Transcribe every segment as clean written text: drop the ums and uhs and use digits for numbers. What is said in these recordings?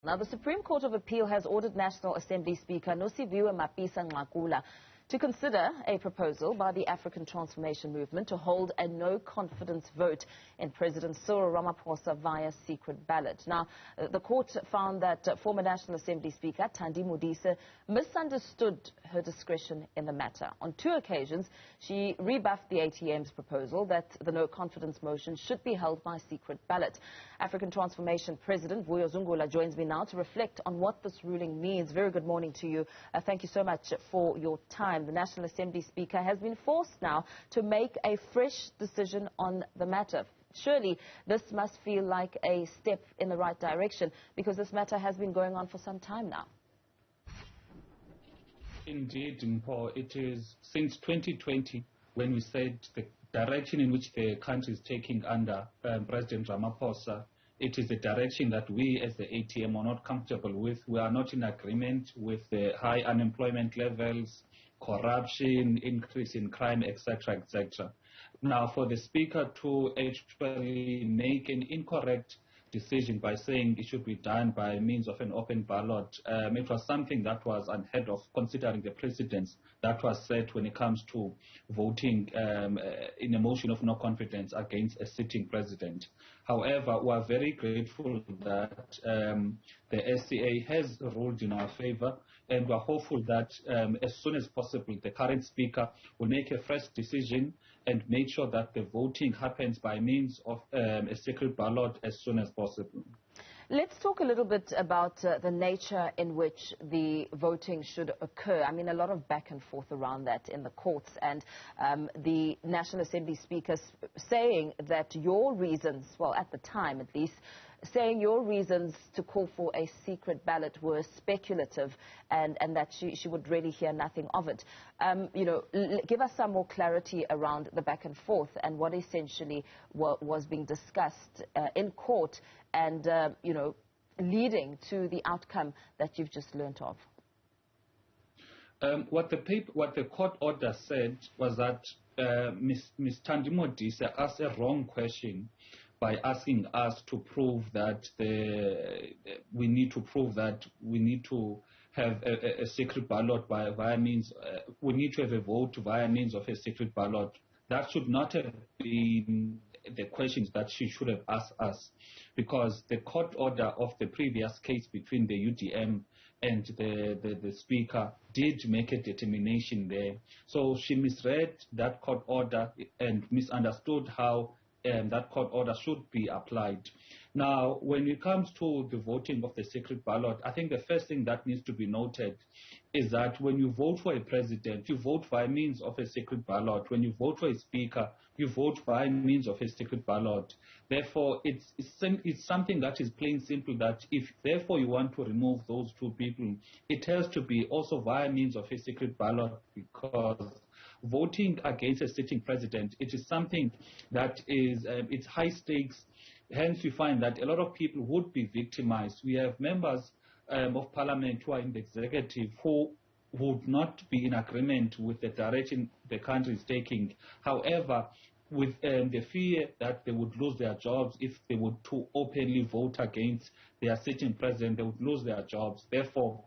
Now, the Supreme Court of Appeal has ordered National Assembly Speaker Nosiviwe Mapisa-Nqakula to consider a proposal by the African Transformation Movement to hold a no-confidence vote in President Cyril Ramaphosa via secret ballot. Now, the court found that former National Assembly Speaker Thandi Modise misunderstood her discretion in the matter. On 2 occasions, she rebuffed the ATM's proposal that the no-confidence motion should be held by secret ballot. African Transformation President Vuyo Zungula joins me now to reflect on what this ruling means. Very good morning to you. Thank you so much for your time. The National Assembly Speaker has been forced now to make a fresh decision on the matter. Surely this must feel like a step in the right direction, because this matter has been going on for some time now. Indeed, Mpho, it is since 2020 when we said the direction in which the country is taking under President Ramaphosa. It is a direction that we as the ATM are not comfortable with. We are not in agreement with the high unemployment levels, corruption, increase in crime, etc., etc. Now, for the Speaker to actually make an incorrect decision by saying it should be done by means of an open ballot, it was something that was unheard of, considering the precedents that was set when it comes to voting in a motion of no confidence against a sitting president. However, we are very grateful that the SCA has ruled in our favor, and we are hopeful that as soon as possible the current Speaker will make a fresh decision and make sure that the voting happens by means of a secret ballot as soon as possible. Let's talk a little bit about the nature in which the voting should occur. I mean, a lot of back and forth around that in the courts, and the National Assembly Speaker saying that your reasons, well, at the time at least, saying your reasons to call for a secret ballot were speculative, and that she would really hear nothing of it. Give us some more clarity around the back and forth and what essentially was being discussed in court and, leading to the outcome that you've just learnt of. What the court order said was that Ms. Thandi Modise asked a wrong question by asking us to prove that we need to have a secret ballot via means. We need to have a vote via means of a secret ballot. That should not have been the questions that she should have asked us, because the court order of the previous case between the UDM and the Speaker did make a determination there. So she misread that court order and misunderstood how that court order should be applied. Now, when it comes to the voting of the secret ballot, I think the first thing that needs to be noted is that when you vote for a president, you vote by means of a secret ballot. When you vote for a speaker, you vote by means of a secret ballot. Therefore, it's something that is plain simple, that if therefore you want to remove those 2 people, it has to be also via means of a secret ballot, because voting against a sitting president, it is something that is it's high stakes. Hence, we find that a lot of people would be victimized. We have members of parliament who are in the executive who would not be in agreement with the direction the country is taking. However, with the fear that they would lose their jobs if they would too openly vote against their sitting president, they would lose their jobs. Therefore,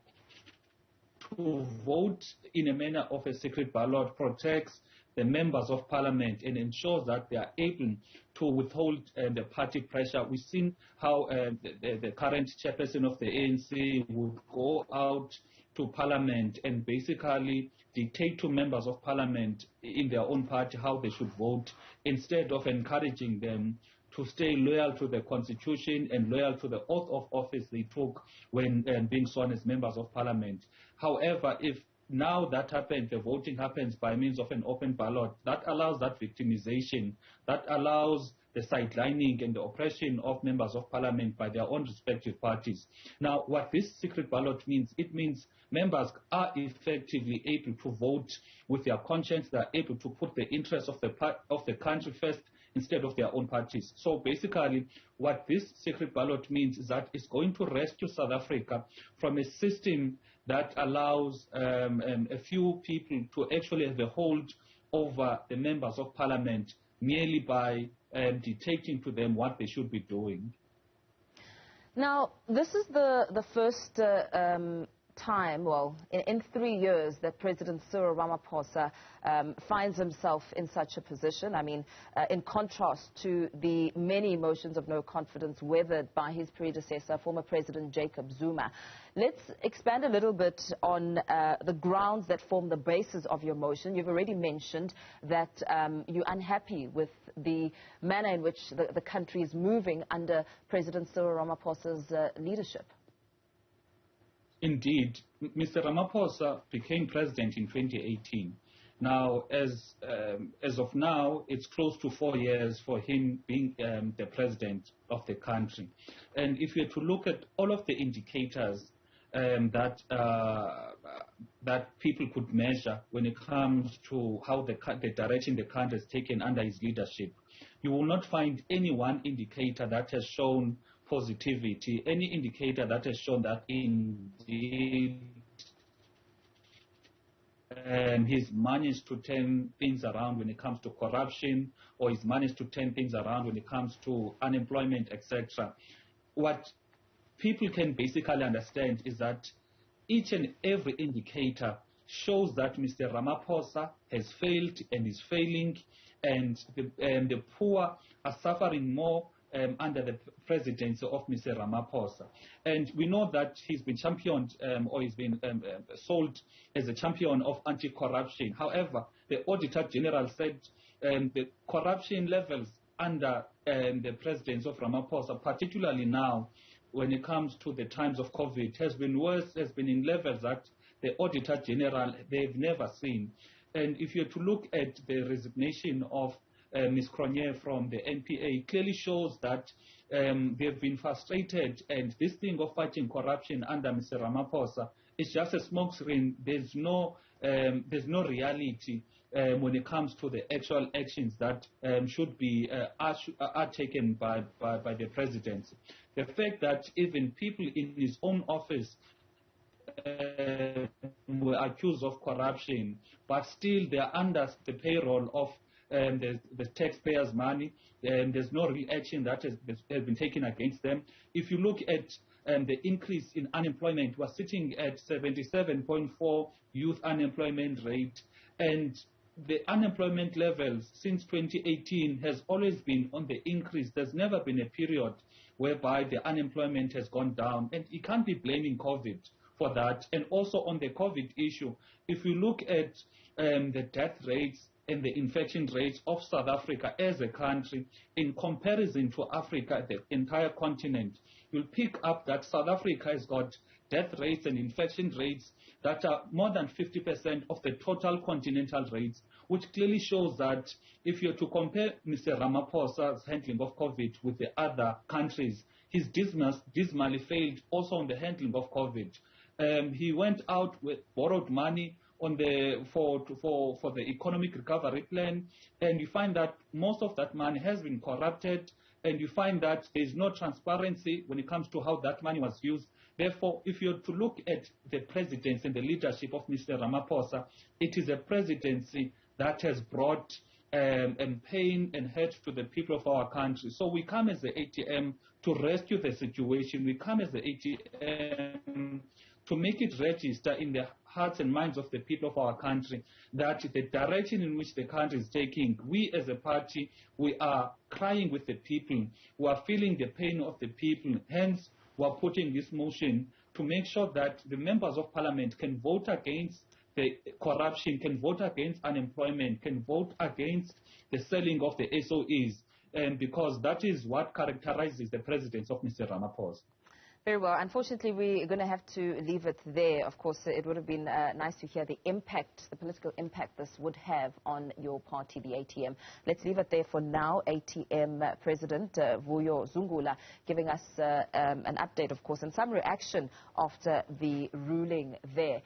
to vote in a manner of a secret ballot protects the members of parliament and ensures that they are able to withhold the party pressure. We've seen how the current chairperson of the ANC would go out to parliament and basically dictate to members of parliament in their own party how they should vote, instead of encouraging them to stay loyal to the constitution and loyal to the oath of office they took when being sworn as members of parliament. However, if now that happens, the voting happens by means of an open ballot, that allows that victimization, that allows the sidelining and the oppression of members of parliament by their own respective parties. Now, what this secret ballot means, it means members are effectively able to vote with their conscience. They are able to put the interests of the country first instead of their own parties. So basically, what this secret ballot means is that it's going to rescue South Africa from a system that allows a few people to actually have a hold over the members of parliament merely by dictating to them what they should be doing. Now, this is the first time, well, in 3 years that President Cyril Ramaphosa finds himself in such a position. I mean, in contrast to the many motions of no confidence weathered by his predecessor, former President Jacob Zuma. Let's expand a little bit on the grounds that form the basis of your motion. You've already mentioned that you're unhappy with the manner in which the country is moving under President Cyril Ramaphosa's leadership. Indeed, Mr. Ramaphosa became president in 2018. Now, as of now, it's close to 4 years for him being the president of the country. And if you were to look at all of the indicators that people could measure when it comes to how the direction the country has taken under his leadership, you will not find any one indicator that has shown positivity, any indicator that has shown that indeed he's managed to turn things around when it comes to corruption, or he's managed to turn things around when it comes to unemployment, etc. What people can basically understand is that each and every indicator shows that Mr. Ramaphosa has failed and is failing, and the poor are suffering more under the presidency of Mr. Ramaphosa. And we know that he's been championed or he's been sold as a champion of anti-corruption. However, the Auditor General said the corruption levels under the presidency of Ramaphosa, particularly now when it comes to the times of COVID, has been worse, has been in levels that the Auditor General, they've never seen. And if you're to look at the resignation of Ms. Cronje from the NPA, clearly shows that they've been frustrated, and this thing of fighting corruption under Mr. Ramaphosa is just a smokescreen. There's no reality when it comes to the actual actions that should be are taken by the presidency. The fact that even people in his own office were accused of corruption, but still they are under the payroll of the taxpayers' money, and there's no real action that has been taken against them. If you look at the increase in unemployment, we're sitting at 77.4 youth unemployment rate, and the unemployment levels since 2018 has always been on the increase. There's never been a period whereby the unemployment has gone down, and you can't be blaming COVID for that. And also on the COVID issue, if you look at the death rates and the infection rates of South Africa as a country in comparison to Africa, the entire continent, you'll pick up that South Africa has got death rates and infection rates that are more than 50% of the total continental rates, which clearly shows that if you're to compare Mr. Ramaphosa's handling of COVID with the other countries, he's dismally failed also on the handling of COVID. He went out with borrowed money on for the economic recovery plan, and you find that most of that money has been corrupted, and you find that there's no transparency when it comes to how that money was used. Therefore, if you're to look at the presidency and the leadership of Mr. Ramaphosa, it is a presidency that has brought pain and hurt to the people of our country. So we come as the ATM to rescue the situation. We come as the ATM to make it register in the hearts and minds of the people of our country that the direction in which the country is taking, we as a party, we are crying with the people. We are feeling the pain of the people. Hence, we are putting this motion to make sure that the members of parliament can vote against the corruption, can vote against unemployment, can vote against the selling of the SOEs, and because that is what characterizes the presidency of Mr. Ramaphosa. Very well. Unfortunately, we're going to have to leave it there. Of course, it would have been nice to hear the impact, the political impact this would have on your party, the ATM. Let's leave it there for now. ATM President Vuyo Zungula giving us an update, of course, and some reaction after the ruling there.